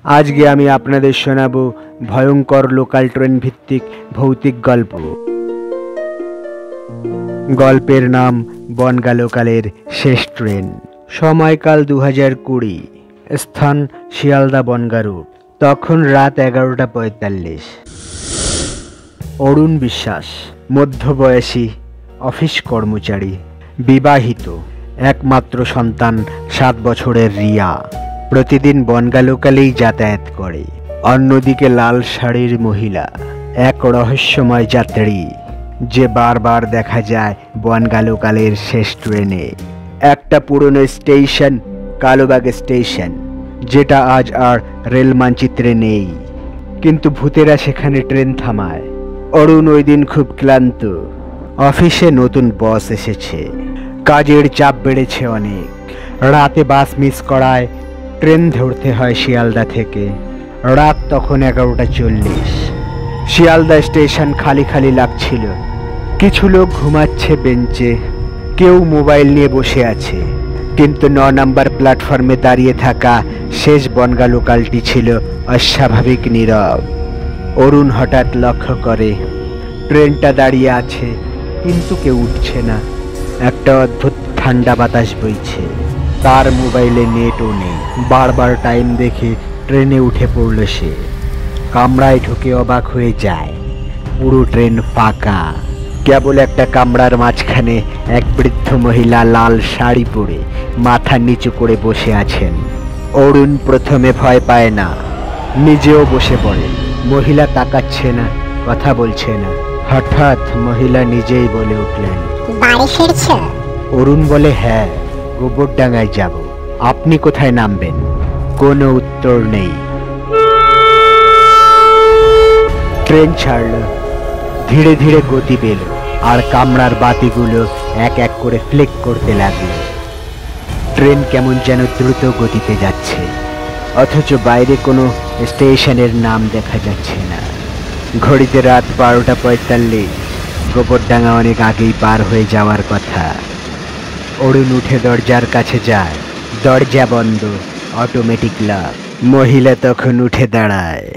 আজকে আমি আপনাদের শোনাবো ভয়ঙ্কর লোকাল ট্রেন ভিত্তিক ভৌতিক গল্প। গল্পের নাম বনগাঁ লোকালের শেষ ট্রেন। সময়কাল 2020, স্থান শিয়ালদা বনগাঁ রুট। তখন রাত 11:45। অরুণ বিশ্বাস, মধ্যবয়সী, অফিস কর্মচারী, বিবাহিত, একমাত্র সন্তান 7 বছরের রিয়া। প্রতিদিন বনগাঁ লোকালেই যাতায়াত করে। অন্যদিকে লাল শাড়ির মহিলা, এক রহস্যময় যাত্রী যে বারবার দেখা যায় বনগাঁ লোকালের শেষ ট্রেনে। একটা পুরনো স্টেশন, কালোবাগ স্টেশন, যেটা আজ আর রেল মানচিত্রে নেই, কিন্তু ভূতেরা সেখানে ট্রেন থামায়। অরুণ ওই দিন খুব ক্লান্ত। অফিসে নতুন বস এসেছে, কাজের চাপ বেড়েছে অনেক। রাতে বাস মিস করায় ট্রেন ধরতে হয় শিয়ালদা থেকে। রাত তখন 11:40। শিয়ালদা স্টেশন খালি খালি লাগছিল। কিছু লোক ঘুমাচ্ছে বেঞ্চে, কেউ মোবাইল নিয়ে বসে আছে, কিন্তু 9 নম্বর প্ল্যাটফর্মে দাঁড়িয়ে থাকা শেষ বনগাঁ লোকালটি ছিল অস্বাভাবিক নীরব। অরুণ হঠাৎ লক্ষ্য করে ট্রেনটা দাঁড়িয়ে আছে, কিন্তু কেউ উঠছে না। একটা অদ্ভুত ঠান্ডা বাতাস বইছে। তার মোবাইলে নেটও নেই। বারবার টাইম দেখে ট্রেনে উঠে পড়ল সে। কামরায় ঢুকে অবাক হয়ে যায়। পুরো ট্রেন ফাঁকা। কেবল একটা কামরার মাঝখানে এক বৃদ্ধ মহিলা লাল শাড়ি পরে মাথা নিচু করে বসে আছেন। অরুণ প্রথমে ভয় পায় না, নিজেও বসে পড়ে। মহিলা তাকাচ্ছে না, কথা বলছে না। হঠাৎ মহিলা নিজেই বলে উঠলেন, বাড়ি ফিরছ? অরুণ বলে, হ্যাঁ, গোবরডাঙ্গায় যাব। আপনি কোথায় নামবেন? কোনো উত্তর নেই। ট্রেন ছাড়ল, ধীরে ধীরে গতি পেল, আর কামরার বাতিগুলো এক এক করে ফ্লিক করতে লাগলো। ট্রেন কেমন যেন দ্রুত গতিতে যাচ্ছে, অথচ বাইরে কোনো স্টেশনের নাম দেখা যাচ্ছে না। ঘড়িতে রাত 12:45। গোবরডাঙ্গা অনেক আগেই পার হয়ে যাওয়ার কথা। অরুণ উঠে দরজার কাছে যায়। দরজা বন্ধ, অটোমেটিক লক। মহিলা তখন উঠে দাঁড়ায়।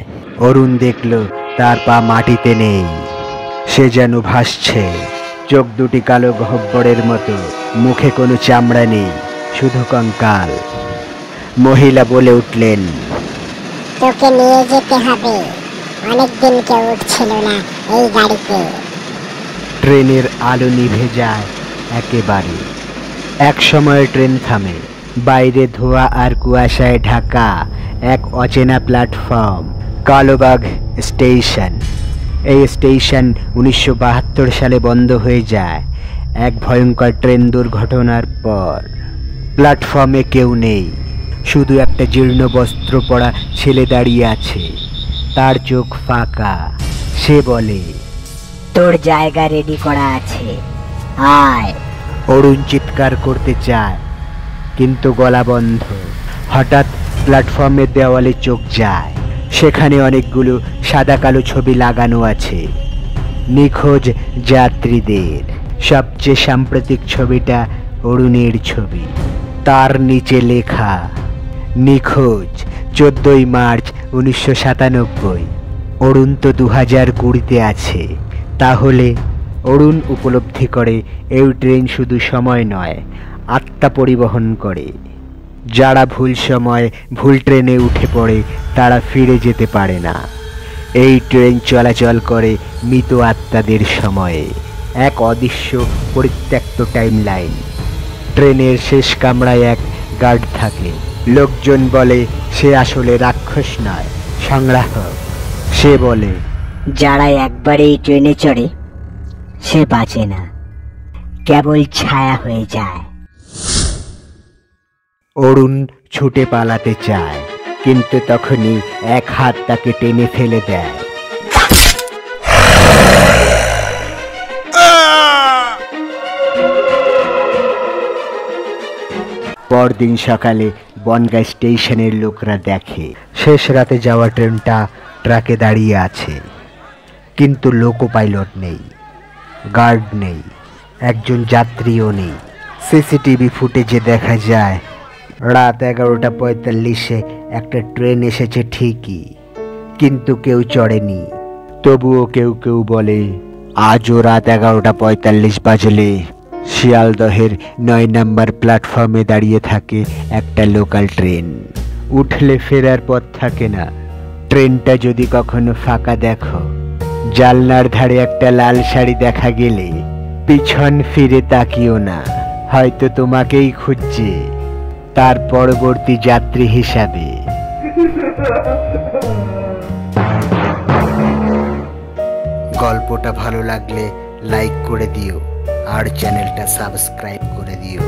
অরুণ দেখল তার পা মাটিতে নেই, সে যেন ভাসছে। চোখ দুটি কালো গহ্বরের মতো, মুখে কোনো চামড়া নেই, শুধু কঙ্কাল। মহিলা বলে উঠলেন, তোকে নিয়ে যেতে হবে। অনেকদিন কেউ উঠছিল না এই গাড়িতে। ট্রেনের আলো নিভে যায় একেবারে। এক সময় ট্রেন থামে। বাইরে ধোঁয়া আর কুয়াশায় ঢাকা এক অচেনা প্ল্যাটফর্ম, কালোবাগ স্টেশন। এই স্টেশন 1972 সালে বন্ধ হয়ে যায় এক ভয়ঙ্কর ট্রেন দুর্ঘটনার পর। প্ল্যাটফর্মে কেউ নেই, শুধু একটা জীর্ণ বস্ত্র পরা ছেলে দাঁড়িয়ে আছে। তার চোখ ফাঁকা। সে বলে, তোর জায়গা রেডি করা আছে, আয়। অরুণ চিৎকার করতে চায়, কিন্তু গলা বন্ধ। হঠাৎ প্ল্যাটফর্মের দেওয়ালে চোখ যায়। সেখানে অনেকগুলো সাদা কালো ছবি লাগানো আছে, নিখোঁজ যাত্রীদের। সবচেয়ে সাম্প্রতিক ছবিটা অরুণের ছবি। তার নিচে লেখা, নিখোঁজ 14 মার্চ 1997। অরুণ তো 2020-তে আছে। তাহলে অরুণ উপলব্ধি করে এই ট্রেন শুধু সময় নয়, আত্মা পরিবহন করে। যারা ভুল সময় ভুল ট্রেনে উঠে পড়ে তারা ফিরে যেতে পারে না। এই ট্রেন চলাচল করে মৃত আত্মাদের সময়ে। এক অদৃশ্য পরিত্যক্ত টাইম লাইন। ট্রেনের শেষ কামরায় এক গার্ড থাকে। লোকজন বলে সে আসলে রাক্ষস নয়, সংগ্রাহক। সে বলে, যারা একবার এই ট্রেনে চড়ে সে বাঁচে না, কেবল ছায়া হয়ে যায়। অরুণ ছুটে পালাতে চায়, কিন্তু তখনই এক হাত তাকে টেনে ফেলে দেয়। পরদিন সকালে বনগাঁ স্টেশনের লোকরা দেখে শেষ রাতে যাওয়া ট্রেনটা ট্র্যাকে দাঁড়িয়ে আছে, কিন্তু লোকো পাইলট নেই, গার্ড নেই, একজন যাত্রীও নেই। সিসিটিভি ফুটেজে দেখা যায় রাত 11:45-এ একটা ট্রেন এসেছে ঠিকই, কিন্তু কেউ চড়েনি। তবুও কেউ কেউ বলে আজও রাত 11:45 বাজলে শিয়ালদহের 9 নম্বর প্ল্যাটফর্মে দাঁড়িয়ে থাকে একটা লোকাল ট্রেন। উঠলে ফেরার পথ থাকে না। ট্রেনটা যদি কখনো ফাঁকা দেখো, জানলার ধারে একটা লাল শাড়ি দেখা গেলে পিছন ফিরে তাকিও না, হয়তো তোমাকেই খুঁজছে তার পরবর্তী যাত্রী হিসাবে। গল্পটা ভালো লাগলে লাইক করে দিও আর চ্যানেলটা সাবস্ক্রাইব করে দিও।